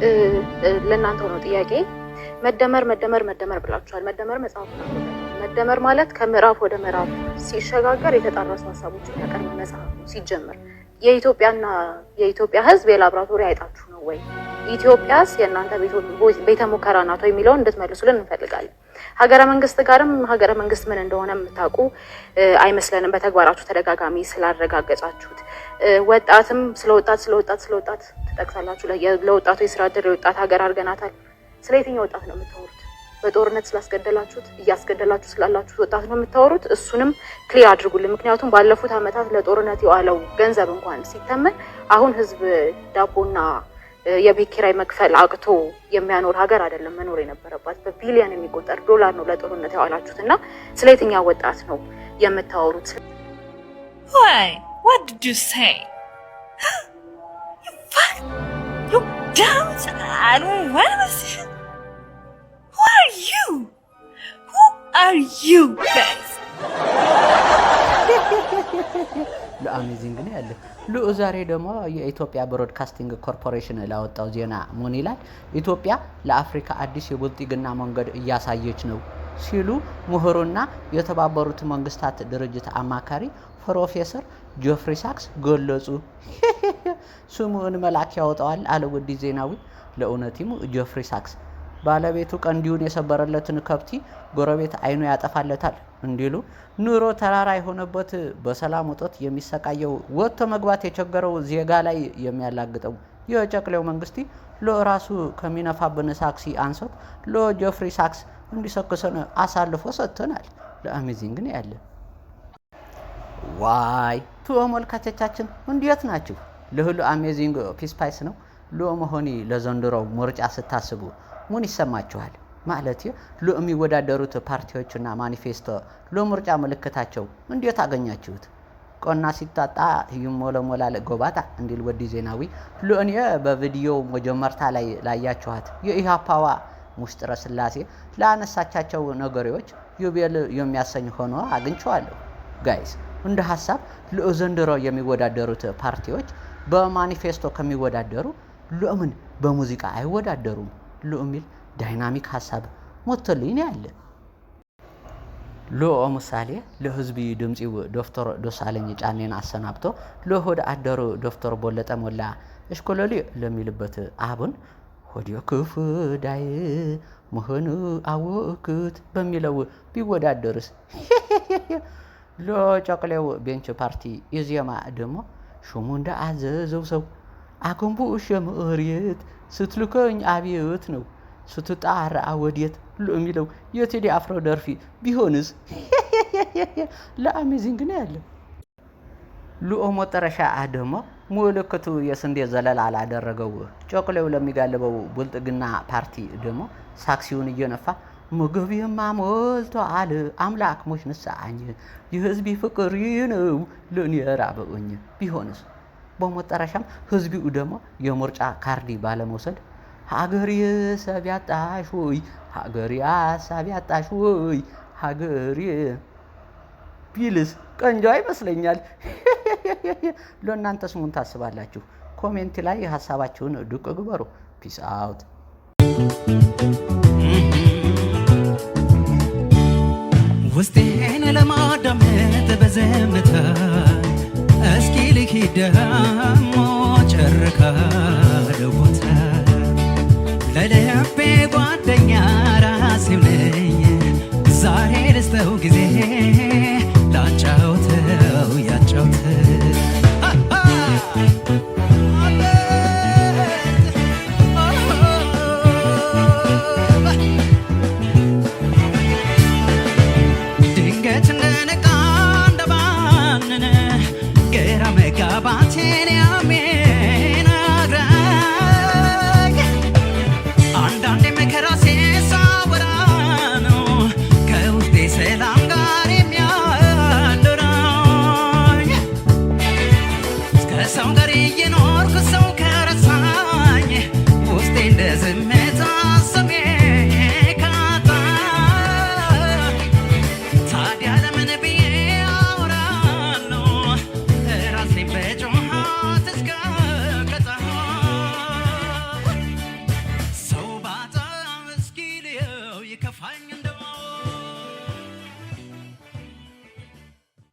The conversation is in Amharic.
ለእናንተ ነው ጥያቄ መደመር ብላችኋል መደመር መጽሐፍ ነው መደመር ማለት ከምዕራፍ ወደ ምዕራፍ ሲሸጋገር የተጣራሱ ሐሳቦችን ያቀርብ መጽሐፍ ነው ሲጀመር የኢትዮጵያ ህዝብ የላብራቶሪ አይጣችሁ ነው ወይ ኢትዮጵያስ የእናንተ ቤተ ሙከራ ናት ወይ የሚለውን እንድትመልሱልን እንፈልጋለን ሀገረ መንግስት ጋርም ሀገረ መንግስት ምን እንደሆነ የምታውቁ አይመስለንም በተግባራችሁ ተደጋጋሚ ስላረጋገጫችሁት ወጣትም ስለወጣት ተጠቅሳላችሁ ለወጣቱ የሥራ ዕድል የወጣት ሀገር አድርገናታል ስለየትኛው ወጣት ነው የምታወሩት በጦርነት ስላስገደላችሁት እያስገደላችሁ ስላላችሁት ወጣት ነው የምታወሩት እሱንም ክሊር አድርጉልን ምክንያቱም ባለፉት አመታት ለጦርነት የዋለው ገንዘብ እንኳን ሲተመን አሁን ህዝብ ዳቦና የቤት ኪራይ መክፈል አቅቶ የሚያኖር ሀገር አይደለም መኖር የነበረባት በቢሊዮን የሚቆጠር ዶላር ነው ለጦርነት ያዋላችሁትና ስለየትኛው ወጣት ነው የምታወሩት Why? What did you say? You don't I don't want to Who are you guys? ለአሜዚንግ ነው ያለ ለዛሬ ደግሞ የኢትዮጵያ ብሮድካስቲንግ ኮርፖሬሽን ላወጣው ዜና ምን ይላል ኢትዮጵያ ለአፍሪካ አዲስ የብልጽግና መንገድ እያሳየች ነው ሲሉ ምሁሩና የተባበሩት መንግስታት ድርጅት አማካሪ ፕሮፌሰር ጆፍሪ ሳክስ ገለጹ ስሙን መላክ ያወጣዋል አለ ወዲ ዜናዊ ለኡነቲሙ ጆፍሪ ሳክስ ባለቤቱ ቀንዲውን የሰበረለትን ከብቲ ጎረቤት አይኑ ያጠፋለታል እንዲሉ ኑሮ ተራራ የሆነበት በሰላም ወጣት የሚሰቃየው ወጥቶ መግባት የቸገረው ዜጋ ላይ የሚያላግጠው የጨቅሌው መንግስቲ ለራሱ ከሚነፋብን ሳክሲ አንሶት ለጆፍሪ ሳክስ እንዲሰክሰን አሳልፎ ሰጥተናል ለአሜዚንግ ነው ያለ ዋይ ተመልካቾቻችን እንዴት ናችሁ ለሁሉ አሜዚንግ ፒስፓይስ ነው ለመሆኒ ለዘንድሮው ምርጫ ስታስቡ ምን ይሰማችኋል ማለት ለሚወዳደሩት ፓርቲዎችና ማኒፌስቶ ለምርጫ ምልክታቸው እንዴት አገኛችሁት ቆና ሲጣጣ ይሞለሞላል ጎባታ እንዲል ወዲ ዜናዊ ለእኔ በቪዲዮ መጀመርታ ላይ ላያችኋት የኢሃፓዋ ሙስጥረ ስላሴ ላነሳቻቸው ነገሮች ይበል የሚያሰኝ ሆኖ አግኝቻለሁ ጋይስ እንደ ሐሳብ ለዘንድሮ የሚወዳደሩት ፓርቲዎች በማኒፌስቶ ከሚወዳደሩ ለምን በሙዚቃ አይወዳደሩም ለኡሚል ዳይናሚክ ሐሳብ ሞተልኝ ያለ ለምሳሌ ለህዝብ ድምጽው ዶክተር ዶሳለኝ ጫኔን አሰናብቶ ለሆድ አደሩ ዶክተር ቦለጠ ሞላ እሽኮለሊ ለሚልበት አቡን ሆዲዮ ክፍዳይ መሆኑ አወኩት በሚለው ቢወዳደርስ ለጨቅሌው ቤንች ፓርቲ ኢዜማ ደሞ ሹሙ እንደ አዘዘው ሰው አከምቡ ሸምሪት ስትልከኝ አብዮት ነው ስትጣራ ወዲት ለሚለው የቴዲ አፍሮ ደርፊ ቢሆንስ ለአሜዚንግ ነው ያለ ለኦሞ ጠረሻ አደሞ ሙልክቱ የስንዴ ዘለላ አላደረገው ጨቅሌው ለሚጋልበው ብልጥግና ፓርቲ ደሞ ሳክሲውን እየነፋ ምግብ የማሞልቶ አለ አምላክ ሞሽ ንሳኝ የህዝብ ፍቅር ነው ለኔ ራበውኝ ቢሆንስ በመጠረሻም ህዝቢው ደሞ የምርጫ ካርዲ ባለመውሰድ ሀገር የሰቢያጣሽ ወይ ሀገር ያሳቢያጣሽ ወይ ሀገር ቢልስ ቀንጆ ይመስለኛል ለእናንተስ ምን ታስባላችሁ ኮሜንት ላይ ሐሳባችሁን ዱቅ ግበሩ ፒስ አውት ውስጤን ለማዳመጥ በዘመታ እስኪ ልሂደሞ ጨርካ ደቦታ ለልቤ ጓደኛ ራሴው ነኝ ዛሬ ደስተው ጊዜ ላጫውተው ያጫውተው ቢከፋኝ